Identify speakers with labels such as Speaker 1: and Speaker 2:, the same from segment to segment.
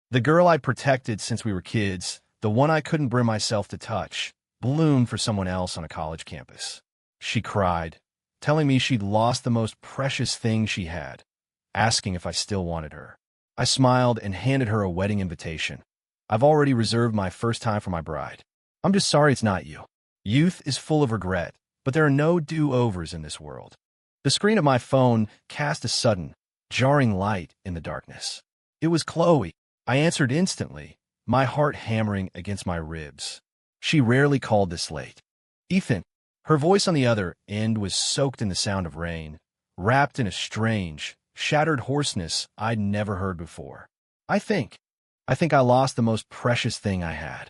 Speaker 1: The girl I'd protected since we were kids, the one I couldn't bring myself to touch, bloomed for someone else on a college campus. She cried, telling me she'd lost the most precious thing she had, asking if I still wanted her. I smiled and handed her a wedding invitation. I've already reserved my first time for my bride. I'm just sorry it's not you. Youth is full of regret, but there are no do-overs in this world. The screen of my phone cast a sudden, jarring light in the darkness. It was Chloe. I answered instantly, my heart hammering against my ribs. She rarely called this late. Ethan. Her voice on the other end was soaked in the sound of rain, wrapped in a strange, shattered hoarseness I'd never heard before. I think I lost the most precious thing I had.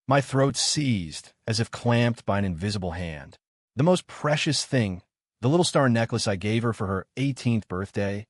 Speaker 1: My throat seized, as if clamped by an invisible hand. The most precious thing, the little star necklace I gave her for her 18th birthday.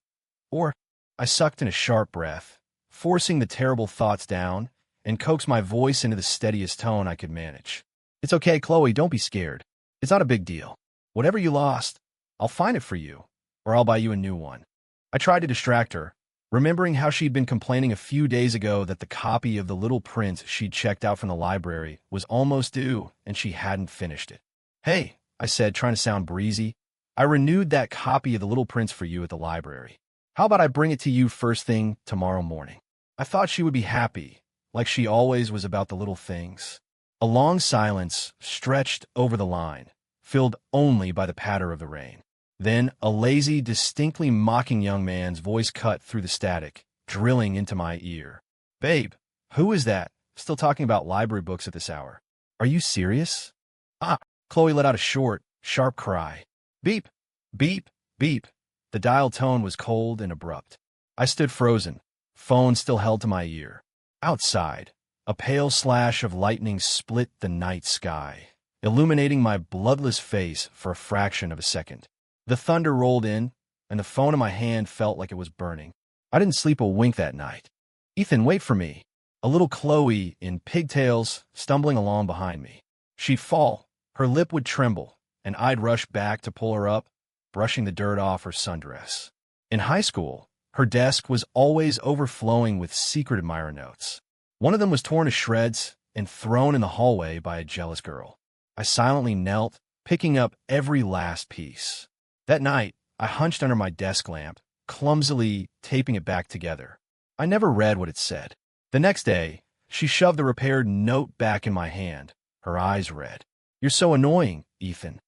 Speaker 1: Or, I sucked in a sharp breath, forcing the terrible thoughts down, and coaxed my voice into the steadiest tone I could manage. It's okay, Chloe, don't be scared. It's not a big deal. Whatever you lost, I'll find it for you, or I'll buy you a new one. I tried to distract her, remembering how she'd been complaining a few days ago that the copy of The Little Prince she'd checked out from the library was almost due and she hadn't finished it. Hey, I said, trying to sound breezy, I renewed that copy of The Little Prince for you at the library. How about I bring it to you first thing tomorrow morning? I thought she would be happy, like she always was about the little things. A long silence stretched over the line, filled only by the patter of the rain. Then a lazy, distinctly mocking young man's voice cut through the static, drilling into my ear. Babe, who is that? Still talking about library books at this hour. Are you serious? Ah, Chloe let out a short, sharp cry. Beep, beep, beep. The dial tone was cold and abrupt. I stood frozen, phone still held to my ear. Outside, a pale slash of lightning split the night sky, illuminating my bloodless face for a fraction of a second. The thunder rolled in, and the phone in my hand felt like it was burning. I didn't sleep a wink that night. Ethan, wait for me. A little Chloe in pigtails stumbling along behind me. She'd fall, her lip would tremble, and I'd rush back to pull her up, brushing the dirt off her sundress. In high school, her desk was always overflowing with secret admirer notes. One of them was torn to shreds and thrown in the hallway by a jealous girl. I silently knelt, picking up every last piece. That night, I hunched under my desk lamp, clumsily taping it back together. I never read what it said. The next day, she shoved the repaired note back in my hand, her eyes red. You're so annoying, Ethan.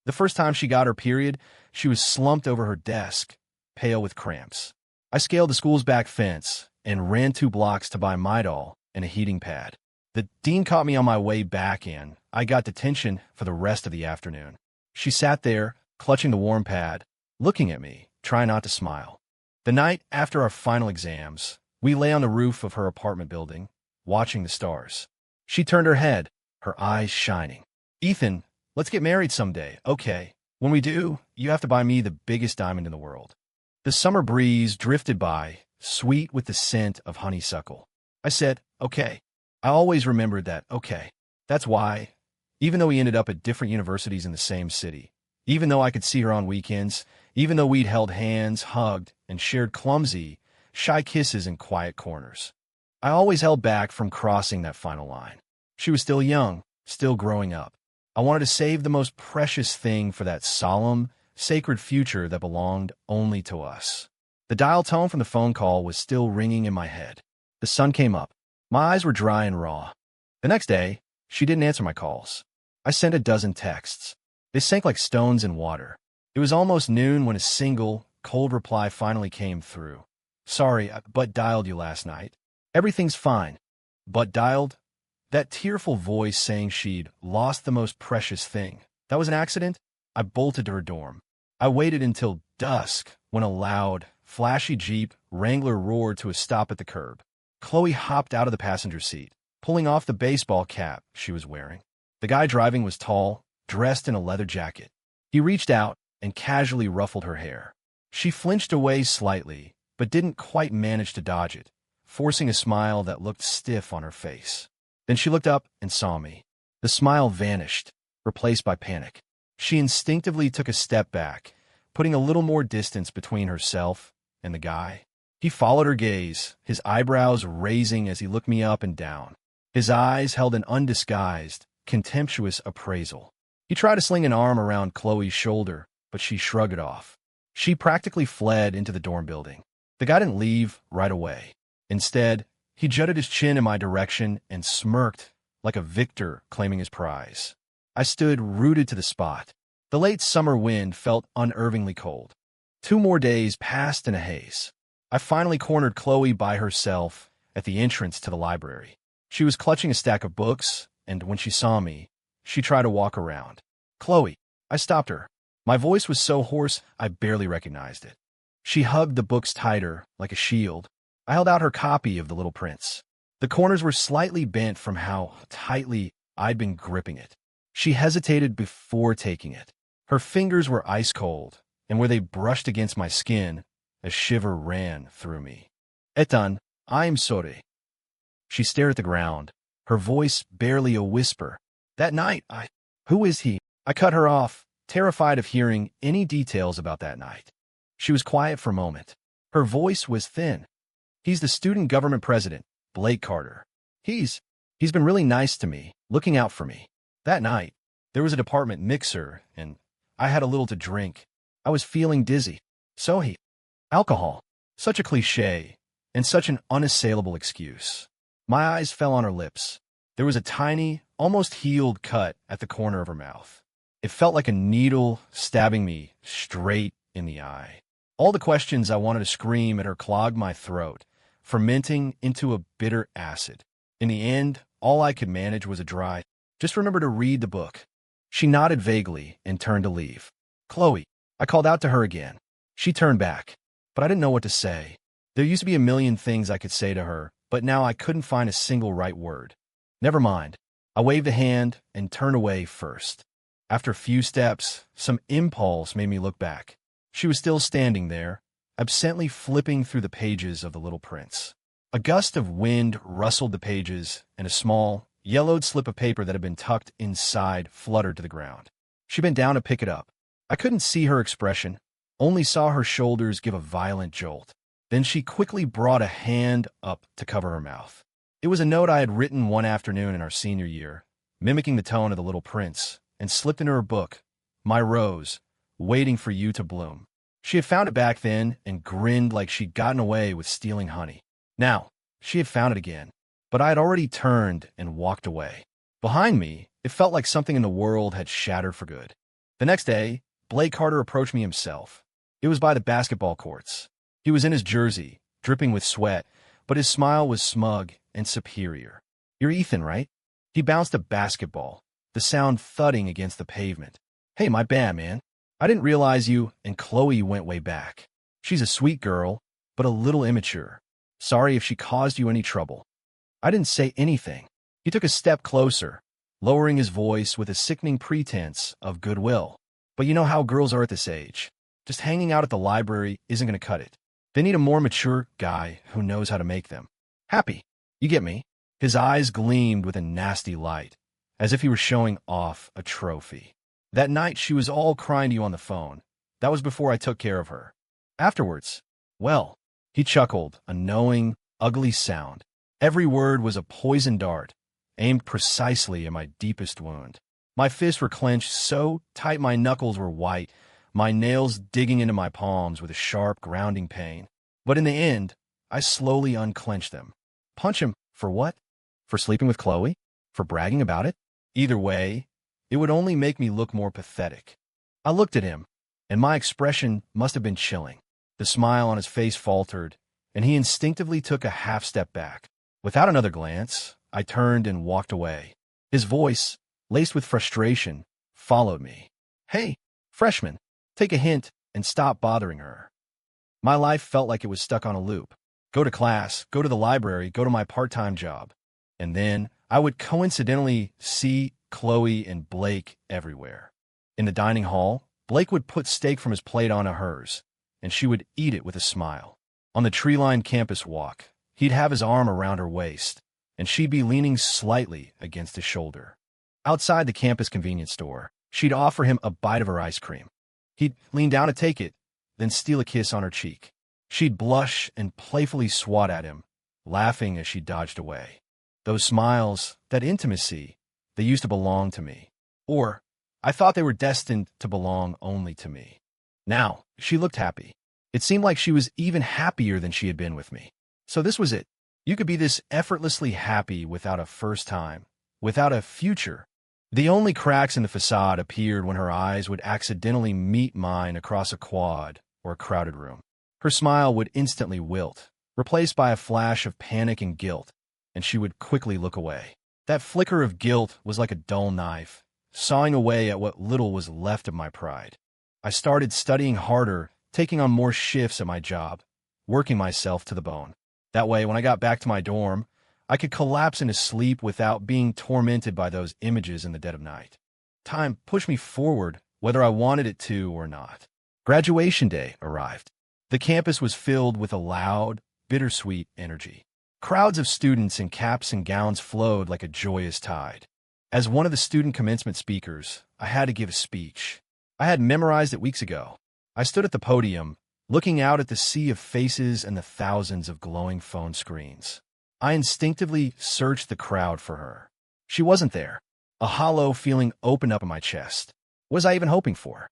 Speaker 1: The first time she got her period, she was slumped over her desk, pale with cramps. I scaled the school's back fence and ran 2 blocks to buy Midol and a heating pad. The dean caught me on my way back in. I got detention for the rest of the afternoon. She sat there, clutching the warm pad, looking at me, trying not to smile. The night after our final exams, we lay on the roof of her apartment building, watching the stars. She turned her head, her eyes shining. Ethan, let's get married someday, okay? When we do, you have to buy me the biggest diamond in the world. The summer breeze drifted by, sweet with the scent of honeysuckle. I said, okay. I always remembered that, okay. That's why, even though we ended up at different universities in the same city, even though I could see her on weekends, even though we'd held hands, hugged, and shared clumsy, shy kisses in quiet corners, I always held back from crossing that final line. She was still young, still growing up. I wanted to save the most precious thing for that solemn, sacred future that belonged only to us. The dial tone from the phone call was still ringing in my head. The sun came up. My eyes were dry and raw. The next day, she didn't answer my calls. I sent a dozen texts. They sank like stones in water. It was almost noon when a single, cold reply finally came through. Sorry, I butt dialed you last night. Everything's fine. Butt dialed? That tearful voice saying she'd lost the most precious thing. That was an accident? I bolted to her dorm. I waited until dusk when a loud, flashy Jeep Wrangler roared to a stop at the curb. Chloe hopped out of the passenger seat, pulling off the baseball cap she was wearing. The guy driving was tall, dressed in a leather jacket. He reached out and casually ruffled her hair. She flinched away slightly, but didn't quite manage to dodge it, forcing a smile that looked stiff on her face. Then she looked up and saw me. The smile vanished, replaced by panic. She instinctively took a step back, putting a little more distance between herself and the guy. He followed her gaze, his eyebrows raising as he looked me up and down. His eyes held an undisguised, contemptuous appraisal. He tried to sling an arm around Chloe's shoulder, but she shrugged it off. She practically fled into the dorm building. The guy didn't leave right away. Instead, he jutted his chin in my direction and smirked like a victor claiming his prize. I stood rooted to the spot. The late summer wind felt unnervingly cold. 2 more days passed in a haze. I finally cornered Chloe by herself at the entrance to the library. She was clutching a stack of books, and when she saw me, she tried to walk around. "Chloe," I stopped her. My voice was so hoarse I barely recognized it. She hugged the books tighter, like a shield. I held out her copy of The Little Prince. The corners were slightly bent from how tightly I'd been gripping it. She hesitated before taking it. Her fingers were ice cold, and where they brushed against my skin, a shiver ran through me. "Etan, I'm sorry." She stared at the ground, her voice barely a whisper. "That night, Who is he?" I cut her off, terrified of hearing any details about that night. She was quiet for a moment. Her voice was thin. "He's the student government president, Blake Carter. He's been really nice to me, looking out for me. That night, there was a department mixer, and I had a little to drink. I was feeling dizzy. So Alcohol. Such a cliché, and such an unassailable excuse." My eyes fell on her lips. There was a tiny, almost healed cut at the corner of her mouth. It felt like a needle stabbing me straight in the eye. All the questions I wanted to scream at her clogged my throat, fermenting into a bitter acid. In the end, all I could manage was a dry, "Just remember to read the book." She nodded vaguely and turned to leave. "Chloe," I called out to her again. She turned back, but I didn't know what to say. There used to be a million things I could say to her, but now I couldn't find a single right word. "Never mind." I waved a hand and turned away first. After a few steps, some impulse made me look back. She was still standing there, absently flipping through the pages of The Little Prince. A gust of wind rustled the pages, and a small, yellowed slip of paper that had been tucked inside fluttered to the ground. She bent down to pick it up. I couldn't see her expression, only saw her shoulders give a violent jolt. Then she quickly brought a hand up to cover her mouth. It was a note I had written one afternoon in our senior year, mimicking the tone of The Little Prince, and slipped into her book, "My Rose, Waiting for You to Bloom." She had found it back then and grinned like she'd gotten away with stealing honey. Now, she had found it again, but I had already turned and walked away. Behind me, it felt like something in the world had shattered for good. The next day, Blake Carter approached me himself. It was by the basketball courts. He was in his jersey, dripping with sweat, but his smile was smug and superior. "You're Ethan, right?" He bounced a basketball, the sound thudding against the pavement. "Hey, my bad, man. I didn't realize you," and Chloe went way back. "She's a sweet girl, but a little immature. Sorry if she caused you any trouble." I didn't say anything. He took a step closer, lowering his voice with a sickening pretense of goodwill. "But you know how girls are at this age. Just hanging out at the library isn't going to cut it. They need a more mature guy who knows how to make them happy. You get me?" His eyes gleamed with a nasty light, as if he were showing off a trophy. "That night she was all crying to you on the phone. That was before I took care of her. Afterwards, well," he chuckled, a knowing, ugly sound. Every word was a poison dart, aimed precisely at my deepest wound. My fists were clenched so tight my knuckles were white, my nails digging into my palms with a sharp, grounding pain. But in the end, I slowly unclenched them. Punch him for what? For sleeping with Chloe? For bragging about it? Either way, it would only make me look more pathetic. I looked at him, and my expression must have been chilling. The smile on his face faltered, and he instinctively took a half step back. Without another glance, I turned and walked away. His voice, laced with frustration, followed me. "Hey, freshman, take a hint and stop bothering her." My life felt like it was stuck on a loop. Go to class, go to the library, go to my part-time job. And then I would coincidentally see Chloe and Blake everywhere. In the dining hall, Blake would put steak from his plate onto hers, and she would eat it with a smile. On the tree-lined campus walk, he'd have his arm around her waist, and she'd be leaning slightly against his shoulder. Outside the campus convenience store, she'd offer him a bite of her ice cream. He'd lean down to take it, then steal a kiss on her cheek. She'd blush and playfully swat at him, laughing as she dodged away. Those smiles, that intimacy, they used to belong to me. Or, I thought they were destined to belong only to me. Now, she looked happy. It seemed like she was even happier than she had been with me. So this was it. You could be this effortlessly happy without a first time, without a future. The only cracks in the facade appeared when her eyes would accidentally meet mine across a quad or a crowded room. Her smile would instantly wilt, replaced by a flash of panic and guilt, and she would quickly look away. That flicker of guilt was like a dull knife, sawing away at what little was left of my pride. I started studying harder, taking on more shifts at my job, working myself to the bone. That way, when I got back to my dorm, I could collapse into sleep without being tormented by those images in the dead of night. Time pushed me forward, whether I wanted it to or not. Graduation day arrived. The campus was filled with a loud, bittersweet energy. Crowds of students in caps and gowns flowed like a joyous tide. As one of the student commencement speakers, I had to give a speech. I had memorized it weeks ago. I stood at the podium, looking out at the sea of faces and the thousands of glowing phone screens. I instinctively searched the crowd for her. She wasn't there. A hollow feeling opened up in my chest. What was I even hoping for?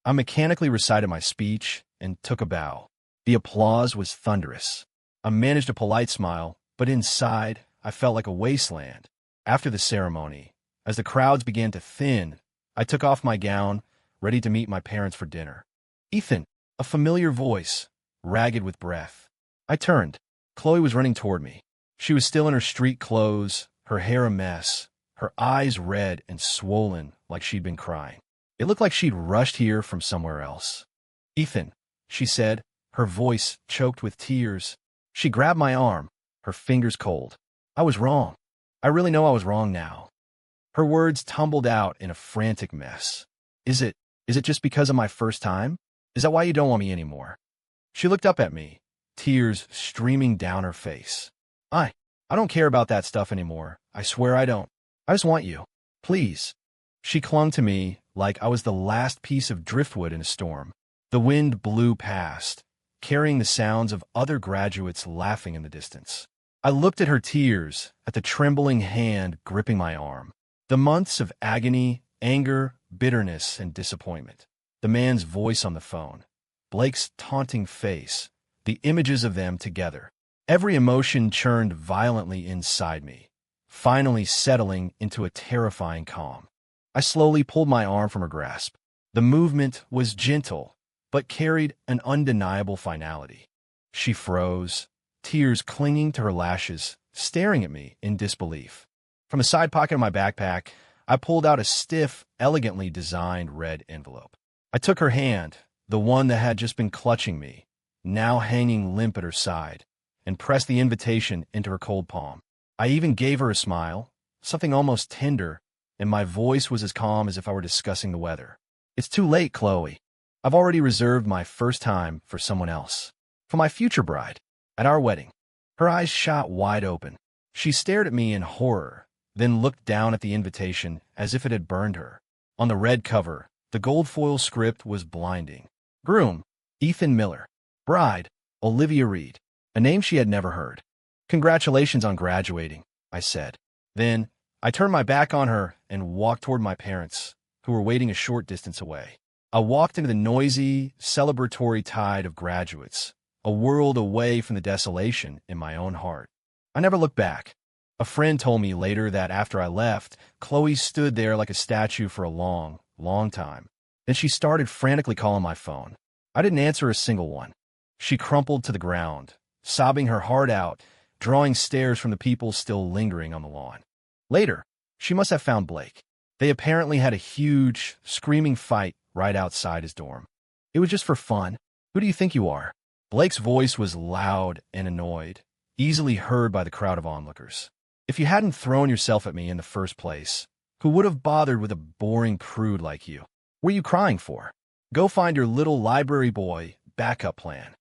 Speaker 1: I mechanically recited my speech and took a bow. The applause was thunderous. I managed a polite smile, but inside, I felt like a wasteland. After the ceremony, as the crowds began to thin, I took off my gown, ready to meet my parents for dinner. Ethan, a familiar voice, ragged with breath. I turned. Chloe was running toward me. She was still in her street clothes, her hair a mess, her eyes red and swollen like she'd been crying. It looked like she'd rushed here from somewhere else. Ethan, she said, her voice choked with tears. She grabbed my arm, her fingers cold. I was wrong. I really know I was wrong now. Her words tumbled out in a frantic mess. Is it just because of my first time? Is that why you don't want me anymore? She looked up at me, tears streaming down her face. I don't care about that stuff anymore. I swear I don't. I just want you. Please. She clung to me like I was the last piece of driftwood in a storm. The wind blew past, carrying the sounds of other graduates laughing in the distance. I looked at her tears, at the trembling hand gripping my arm. The months of agony, anger, bitterness, and disappointment. The man's voice on the phone. Blake's taunting face. The images of them together. Every emotion churned violently inside me, finally settling into a terrifying calm. I slowly pulled my arm from her grasp. The movement was gentle, but carried an undeniable finality. She froze, tears clinging to her lashes, staring at me in disbelief. From the side pocket of my backpack, I pulled out a stiff, elegantly designed red envelope. I took her hand, the one that had just been clutching me, now hanging limp at her side, and pressed the invitation into her cold palm. I even gave her a smile, something almost tender, and my voice was as calm as if I were discussing the weather. It's too late, Chloe. I've already reserved my first time for someone else. For my future bride. At our wedding. Her eyes shot wide open. She stared at me in horror, then looked down at the invitation as if it had burned her. On the red cover, the gold foil script was blinding. Groom, Ethan Miller. Bride, Olivia Reed. A name she had never heard. Congratulations on graduating, I said. Then, I turned my back on her and walked toward my parents, who were waiting a short distance away. I walked into the noisy, celebratory tide of graduates, a world away from the desolation in my own heart. I never looked back. A friend told me later that after I left, Chloe stood there like a statue for a long, long time. Then she started frantically calling my phone. I didn't answer a single one. She crumpled to the ground, sobbing her heart out, drawing stares from the people still lingering on the lawn. Later, she must have found Blake. They apparently had a huge, screaming fight right outside his dorm. It was just for fun. Who do you think you are? Blake's voice was loud and annoyed, easily heard by the crowd of onlookers. If you hadn't thrown yourself at me in the first place, who would have bothered with a boring prude like you? What are you crying for? Go find your little library boy backup plan.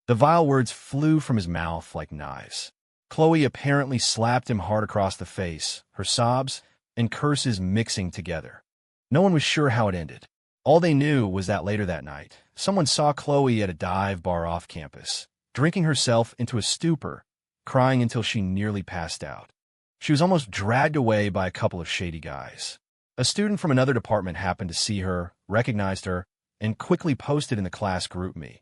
Speaker 1: The vile words flew from his mouth like knives. Chloe apparently slapped him hard across the face, her sobs and curses mixing together. No one was sure how it ended. All they knew was that later that night, someone saw Chloe at a dive bar off campus, drinking herself into a stupor, crying until she nearly passed out. She was almost dragged away by a couple of shady guys. A student from another department happened to see her, recognized her, and quickly posted in the class group me,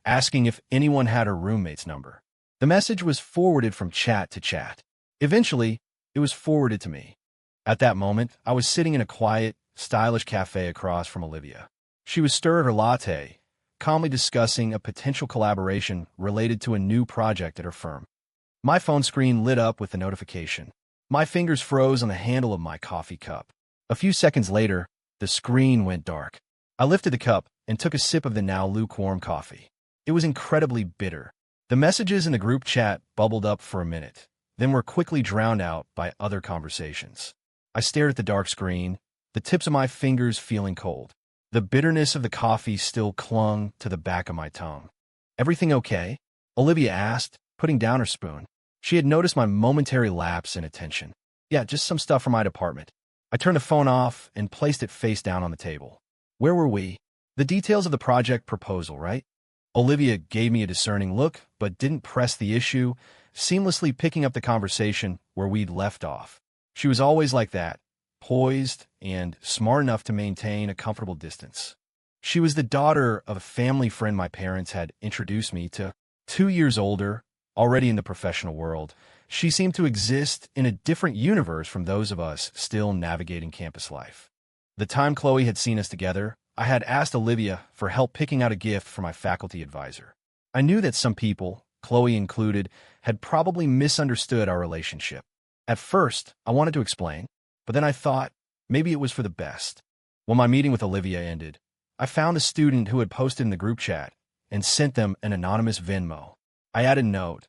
Speaker 1: asking if anyone had her roommate's number. The message was forwarded from chat to chat. Eventually, it was forwarded to me. At that moment, I was sitting in a quiet, stylish cafe across from Olivia. She was stirring her latte, calmly discussing a potential collaboration related to a new project at her firm. My phone screen lit up with the notification. My fingers froze on the handle of my coffee cup. A few seconds later, the screen went dark. I lifted the cup and took a sip of the now lukewarm coffee. It was incredibly bitter. The messages in the group chat bubbled up for a minute, then were quickly drowned out by other conversations. I stared at the dark screen, the tips of my fingers feeling cold. The bitterness of the coffee still clung to the back of my tongue. "Everything okay?" Olivia asked, putting down her spoon. She had noticed my momentary lapse in attention. "Yeah, just some stuff from my department." I turned the phone off and placed it face down on the table. "Where were we?" "The details of the project proposal, right?" Olivia gave me a discerning look, but didn't press the issue, seamlessly picking up the conversation where we'd left off. She was always like that, poised and smart enough to maintain a comfortable distance. She was the daughter of a family friend my parents had introduced me to. 2 years older, already in the professional world, she seemed to exist in a different universe from those of us still navigating campus life. The time Chloe had seen us together, I had asked Olivia for help picking out a gift for my faculty advisor. I knew that some people, Chloe included, had probably misunderstood our relationship. At first, I wanted to explain, but then I thought maybe it was for the best. When my meeting with Olivia ended, I found a student who had posted in the group chat and sent them an anonymous Venmo. I added a note.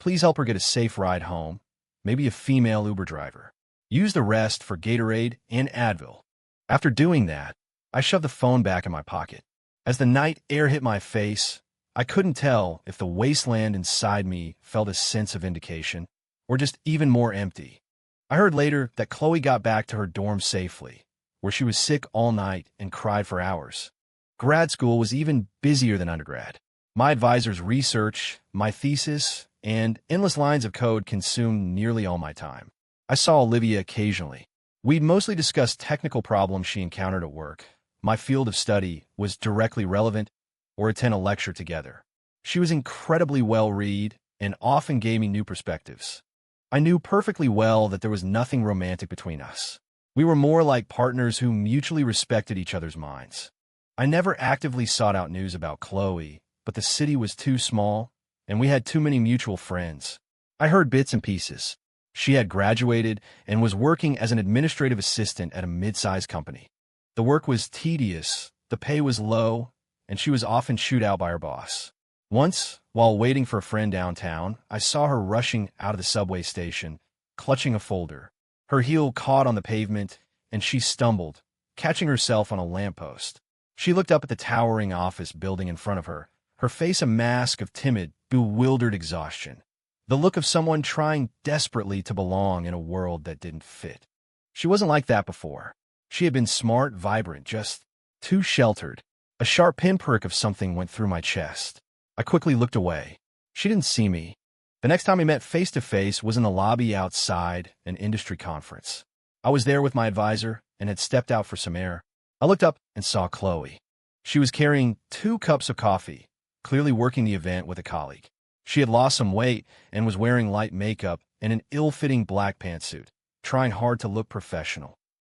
Speaker 1: "Please help her get a safe ride home, maybe a female Uber driver. Use the rest for Gatorade and Advil." After doing that, I shoved the phone back in my pocket. As the night air hit my face, I couldn't tell if the wasteland inside me felt a sense of vindication or just even more empty. I heard later that Chloe got back to her dorm safely, where she was sick all night and cried for hours. Grad school was even busier than undergrad. My advisor's research, my thesis, and endless lines of code consumed nearly all my time. I saw Olivia occasionally. We'd mostly discuss technical problems she encountered at work. My field of study was directly relevant, or attend a lecture together. She was incredibly well-read and often gave me new perspectives. I knew perfectly well that there was nothing romantic between us. We were more like partners who mutually respected each other's minds. I never actively sought out news about Chloe, but the city was too small, and we had too many mutual friends. I heard bits and pieces. She had graduated and was working as an administrative assistant at a mid-sized company. The work was tedious, the pay was low, and she was often chewed out by her boss. Once, while waiting for a friend downtown, I saw her rushing out of the subway station, clutching a folder. Her heel caught on the pavement, and she stumbled, catching herself on a lamppost. She looked up at the towering office building in front of her, her face a mask of timid, bewildered exhaustion. The look of someone trying desperately to belong in a world that didn't fit. She wasn't like that before. She had been smart, vibrant, just too sheltered. A sharp pinprick of something went through my chest. I quickly looked away. She didn't see me. The next time we met face-to-face was in the lobby outside an industry conference. I was there with my advisor and had stepped out for some air. I looked up and saw Chloe. She was carrying 2 cups of coffee, clearly working the event with a colleague. She had lost some weight and was wearing light makeup and an ill-fitting black pantsuit, trying hard to look professional.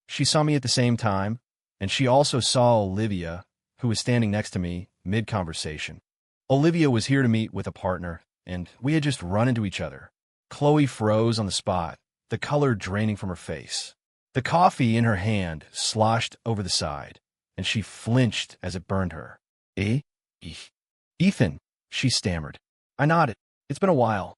Speaker 1: She saw me at the same time, and she also saw Olivia, who was standing next to me, mid-conversation. Olivia was here to meet with a partner, and we had just run into each other. Chloe froze on the spot, the color draining from her face. The coffee in her hand sloshed over the side, and she flinched as it burned her. "Eh? Ethan," she stammered. I nodded. "It's been a while."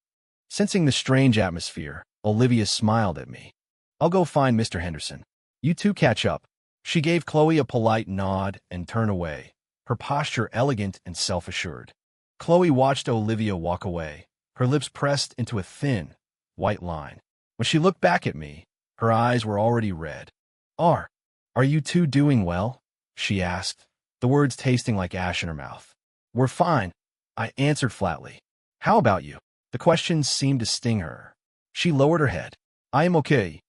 Speaker 1: Sensing the strange atmosphere, Olivia smiled at me. "I'll go find Mr. Henderson. You two catch up." She gave Chloe a polite nod and turned away, her posture elegant and self-assured. Chloe watched Olivia walk away, her lips pressed into a thin, white line. When she looked back at me, her eyes were already red. Are you two doing well?" she asked, the words tasting like ash in her mouth. We're fine, I answered flatly. How about you? The question seemed to sting her. She lowered her head. I am okay.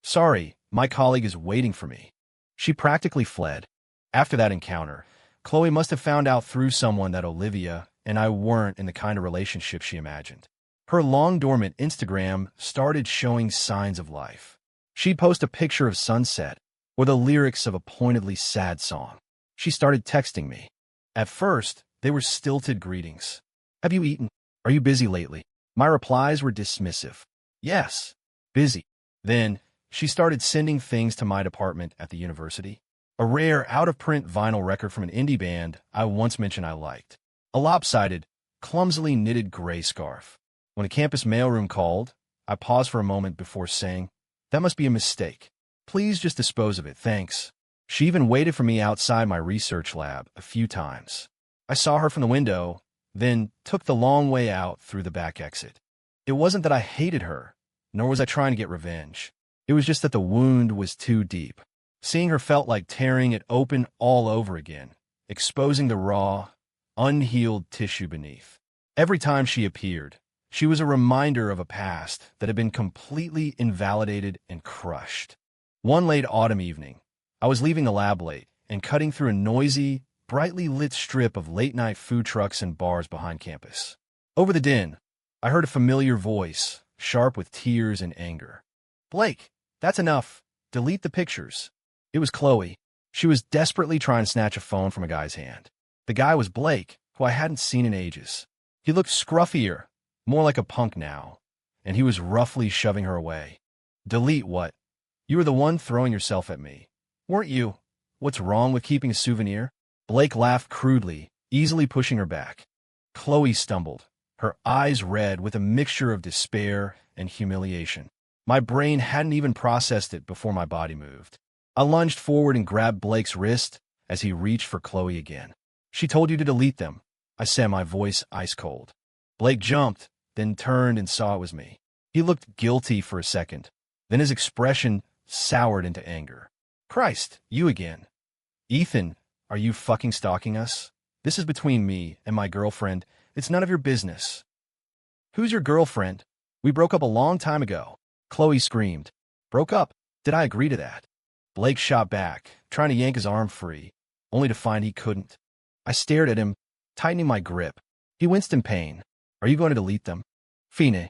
Speaker 1: Sorry, my colleague is waiting for me. She practically fled. After that encounter, Chloe must have found out through someone that Olivia and I weren't in the kind of relationship she imagined. Her long-dormant Instagram started showing signs of life. She'd post a picture of sunset or the lyrics of a pointedly sad song. She started texting me. At first, they were stilted greetings. Have you eaten? Are you busy lately? My replies were dismissive. Yes, busy. Then, she started sending things to my department at the university. A rare, out-of-print vinyl record from an indie band I once mentioned I liked. A lopsided, clumsily knitted gray scarf. When a campus mailroom called, I paused for a moment before saying, that must be a mistake. Please just dispose of it, thanks. She even waited for me outside my research lab a few times. I saw her from the window, then took the long way out through the back exit. It wasn't that I hated her, nor was I trying to get revenge. It was just that the wound was too deep. Seeing her felt like tearing it open all over again, exposing the raw, unhealed tissue beneath. Every time she appeared, she was a reminder of a past that had been completely invalidated and crushed. One late autumn evening, I was leaving the lab late and cutting through a noisy, brightly lit strip of late-night food trucks and bars behind campus. Over the din, I heard a familiar voice, sharp with tears and anger. Blake, that's enough. Delete the pictures. It was Chloe. She was desperately trying to snatch a phone from a guy's hand. The guy was Blake, who I hadn't seen in ages. He looked scruffier, more like a punk now, and he was roughly shoving her away. Delete what? You were the one throwing yourself at me. Weren't you? What's wrong with keeping a souvenir? Blake laughed crudely, easily pushing her back. Chloe stumbled, her eyes red with a mixture of despair and humiliation. My brain hadn't even processed it before my body moved. I lunged forward and grabbed Blake's wrist as he reached for Chloe again. She told you to delete them, I said, my voice ice cold. Blake jumped, then turned and saw it was me. He looked guilty for a second, then his expression soured into anger. Christ, you again. Ethan, are you fucking stalking us? This is between me and my girlfriend. It's none of your business. Who's your girlfriend? We broke up a long time ago. Chloe screamed. Broke up? Did I agree to that? Blake shot back, trying to yank his arm free, only to find he couldn't. I stared at him, tightening my grip. He winced in pain. Are you going to delete them? Fine.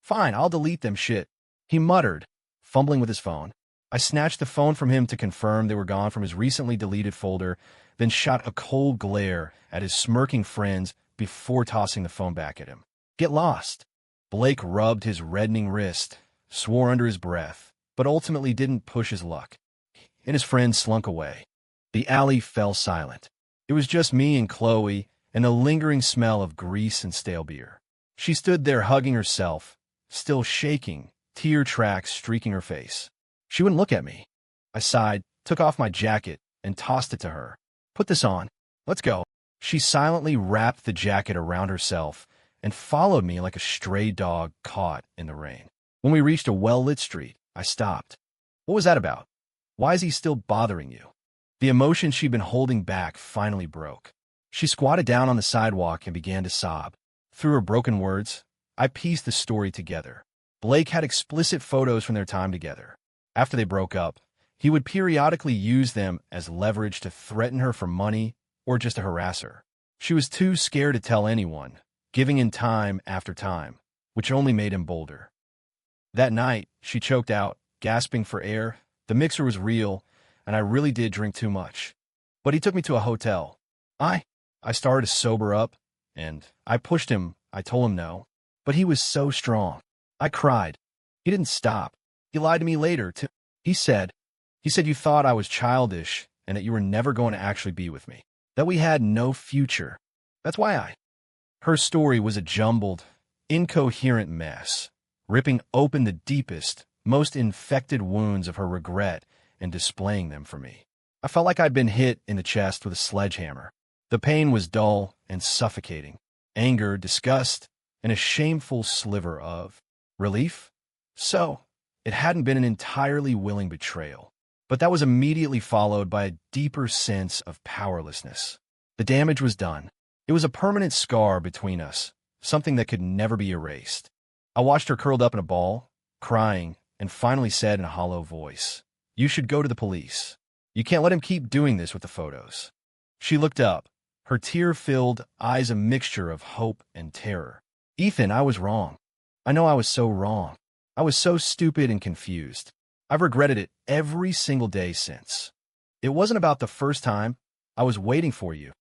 Speaker 1: Fine, I'll delete them, shit. He muttered, fumbling with his phone. I snatched the phone from him to confirm they were gone from his recently deleted folder, then shot a cold glare at his smirking friends before tossing the phone back at him. Get lost. Blake rubbed his reddening wrist, swore under his breath, but ultimately didn't push his luck, and his friend slunk away. The alley fell silent. It was just me and Chloe and a lingering smell of grease and stale beer. She stood there hugging herself, still shaking, tear tracks streaking her face. She wouldn't look at me. I sighed, took off my jacket, and tossed it to her. Put this on. Let's go. She silently wrapped the jacket around herself and followed me like a stray dog caught in the rain. When we reached a well-lit street, I stopped. What was that about? Why is he still bothering you? The emotion she'd been holding back finally broke. She squatted down on the sidewalk and began to sob. Through her broken words, I pieced the story together. Blake had explicit photos from their time together. After they broke up, he would periodically use them as leverage to threaten her for money or just to harass her. She was too scared to tell anyone, giving in time after time, which only made him bolder. That night, she choked out, gasping for air. The mixer was real, and I really did drink too much. But he took me to a hotel. I started to sober up, and I pushed him. I told him no. But he was so strong. I cried. He didn't stop. He lied to me later, too. He said you thought I was childish and that you were never going to actually be with me. That we had no future. That's why Her story was a jumbled, incoherent mess, ripping open the deepest, most infected wounds of her regret and displaying them for me. I felt like I'd been hit in the chest with a sledgehammer. The pain was dull and suffocating. Anger, disgust, and a shameful sliver of relief. So, it hadn't been an entirely willing betrayal. But that was immediately followed by a deeper sense of powerlessness. The damage was done. It was a permanent scar between us, something that could never be erased. I watched her curled up in a ball, crying, and finally said in a hollow voice, "You should go to the police. You can't let him keep doing this with the photos." She looked up, her tear-filled eyes a mixture of hope and terror. "Ethan, I was wrong. I know I was so wrong. I was so stupid and confused. I've regretted it every single day since. It wasn't about the first time. I was waiting for you."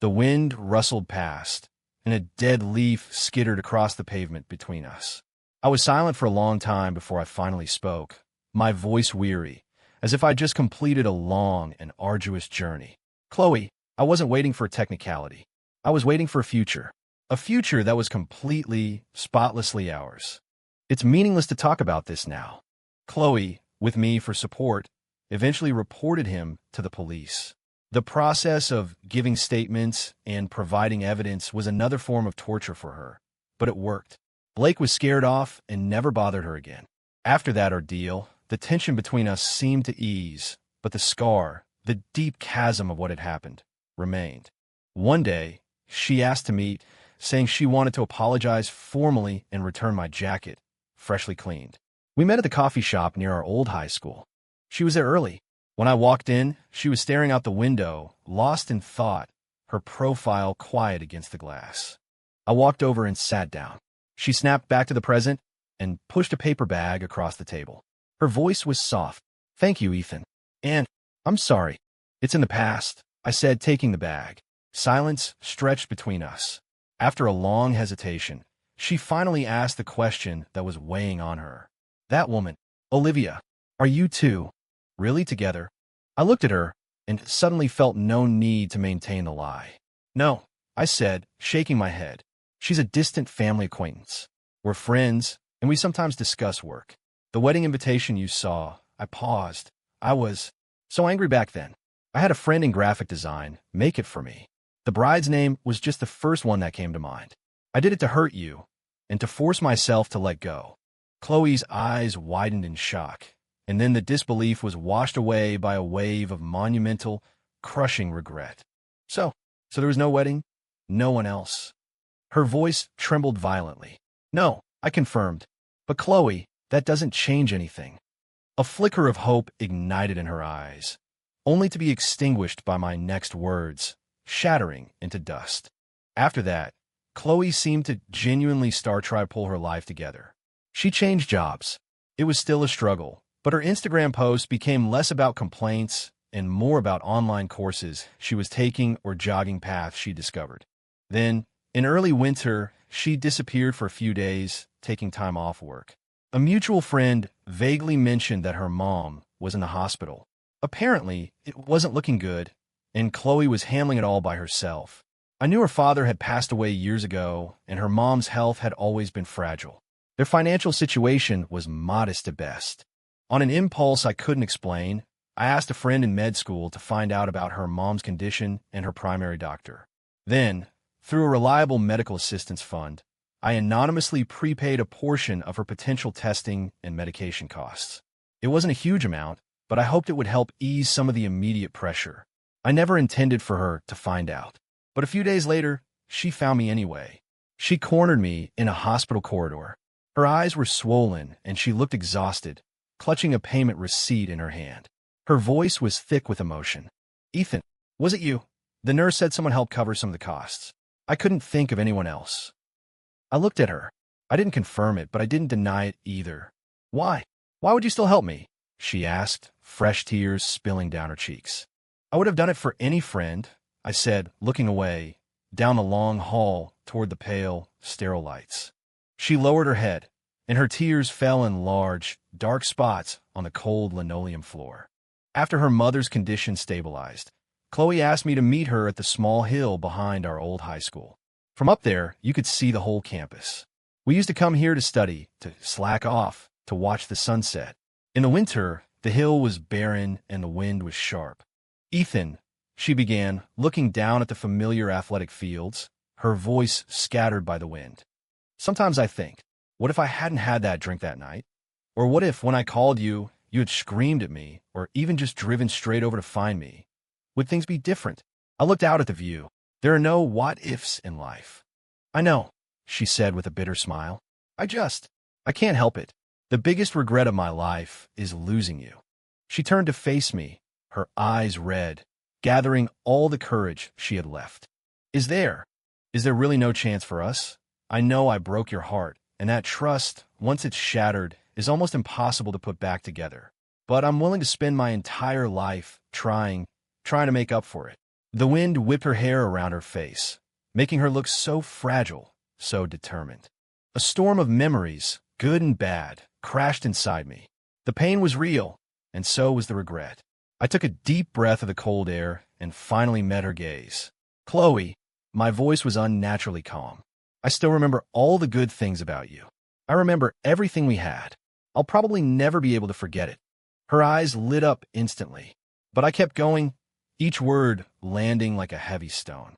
Speaker 1: The wind rustled past, and a dead leaf skittered across the pavement between us. I was silent for a long time before I finally spoke, my voice weary, as if I'd just completed a long and arduous journey. "Chloe, I wasn't waiting for a technicality. I was waiting for a future that was completely, spotlessly ours. It's meaningless to talk about this now." Chloe, with me for support, eventually reported him to the police. The process of giving statements and providing evidence was another form of torture for her, but it worked. Blake was scared off and never bothered her again. After that ordeal, the tension between us seemed to ease, but the scar, the deep chasm of what had happened, remained. One day, she asked to meet, saying she wanted to apologize formally and return my jacket, freshly cleaned. We met at the coffee shop near our old high school. She was there early. When I walked in, she was staring out the window, lost in thought, her profile quiet against the glass. I walked over and sat down. She snapped back to the present and pushed a paper bag across the table. Her voice was soft. "Thank you, Ethan. And I'm sorry. It's in the past," I said, taking the bag. Silence stretched between us. After a long hesitation, she finally asked the question that was weighing on her. "That woman, Olivia, are you two really together?" I looked at her and suddenly felt no need to maintain the lie. "No," I said, shaking my head. "She's a distant family acquaintance. We're friends, and we sometimes discuss work. The wedding invitation you saw," I paused. I was so angry back then. I had a friend in graphic design make it for me. The bride's name was just the first one that came to mind. I did it to hurt you and to force myself to let go." Chloe's eyes widened in shock, and then the disbelief was washed away by a wave of monumental, crushing regret. So there was no wedding? No one else?" Her voice trembled violently. "No," I confirmed. "But Chloe, that doesn't change anything." A flicker of hope ignited in her eyes, only to be extinguished by my next words, shattering into dust. After that, Chloe seemed to genuinely start trying to pull her life together. She changed jobs. It was still a struggle, but her Instagram posts became less about complaints and more about online courses she was taking or jogging paths she discovered. Then, in early winter, she disappeared for a few days, taking time off work. A mutual friend vaguely mentioned that her mom was in the hospital. Apparently, it wasn't looking good, and Chloe was handling it all by herself. I knew her father had passed away years ago, and her mom's health had always been fragile. Their financial situation was modest at best. On an impulse I couldn't explain, I asked a friend in med school to find out about her mom's condition and her primary doctor. Then, through a reliable medical assistance fund, I anonymously prepaid a portion of her potential testing and medication costs. It wasn't a huge amount, but I hoped it would help ease some of the immediate pressure. I never intended for her to find out. But a few days later, she found me anyway. She cornered me in a hospital corridor. Her eyes were swollen, and she looked exhausted, clutching a payment receipt in her hand. Her voice was thick with emotion. "Ethan, was it you? The nurse said someone helped cover some of the costs. I couldn't think of anyone else." I looked at her. I didn't confirm it, but I didn't deny it either. "Why? Why would you still help me?" she asked, fresh tears spilling down her cheeks. "I would have done it for any friend," I said, looking away, down the long hall toward the pale, sterile lights. She lowered her head, and her tears fell in large, dark spots on the cold linoleum floor. After her mother's condition stabilized, Chloe asked me to meet her at the small hill behind our old high school. From up there, you could see the whole campus. We used to come here to study, to slack off, to watch the sunset. In the winter, the hill was barren and the wind was sharp. "Ethan," she began, looking down at the familiar athletic fields, her voice scattered by the wind. "Sometimes I think, what if I hadn't had that drink that night? Or what if, when I called you, you had screamed at me, or even just driven straight over to find me, would things be different? I looked out at the view. There are no what-ifs in life. I know, she said with a bitter smile. I can't help it. The biggest regret of my life is losing you. She turned to face me, her eyes red, gathering all the courage she had left. Is there really no chance for us? I know I broke your heart, and that trust, once it's shattered, is almost impossible to put back together. But I'm willing to spend my entire life trying to make up for it. The wind whipped her hair around her face, making her look so fragile, so determined. A storm of memories, good and bad, crashed inside me. The pain was real, and so was the regret. I took a deep breath of the cold air and finally met her gaze. Chloe, my voice was unnaturally calm. I still remember all the good things about you. I remember everything we had. I'll probably never be able to forget it. Her eyes lit up instantly, but I kept going, each word landing like a heavy stone.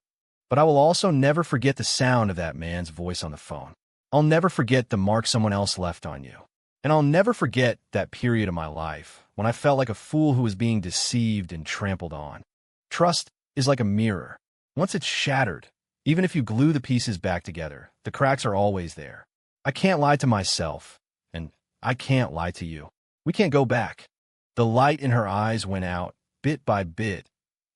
Speaker 1: But I will also never forget the sound of that man's voice on the phone. I'll never forget the mark someone else left on you. And I'll never forget that period of my life when I felt like a fool who was being deceived and trampled on. Trust is like a mirror. Once it's shattered, even if you glue the pieces back together, the cracks are always there. I can't lie to myself, and I can't lie to you. We can't go back. The light in her eyes went out, bit by bit,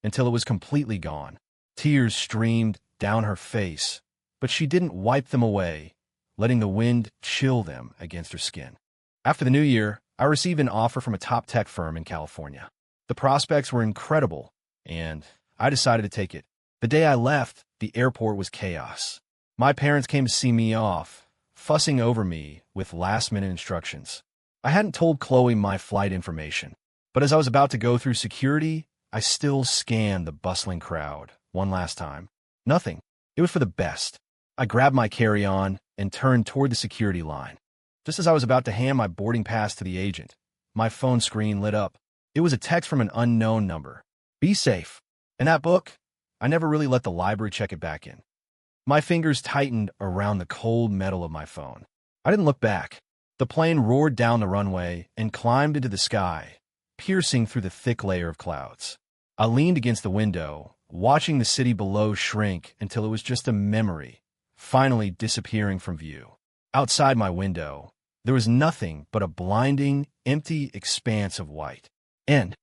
Speaker 1: until it was completely gone. Tears streamed down her face, but she didn't wipe them away, letting the wind chill them against her skin. After the new year, I received an offer from a top tech firm in California. The prospects were incredible, and I decided to take it. The day I left, the airport was chaos. My parents came to see me off, fussing over me with last-minute instructions. I hadn't told Chloe my flight information, but as I was about to go through security, I still scanned the bustling crowd one last time. Nothing. It was for the best. I grabbed my carry-on and turned toward the security line. Just as I was about to hand my boarding pass to the agent, my phone screen lit up. It was a text from an unknown number. Be safe. And that book? I never really let the library check it back in. My fingers tightened around the cold metal of my phone. I didn't look back. The plane roared down the runway and climbed into the sky, piercing through the thick layer of clouds. I leaned against the window, watching the city below shrink until it was just a memory, finally disappearing from view. Outside my window, there was nothing but a blinding, empty expanse of white. End.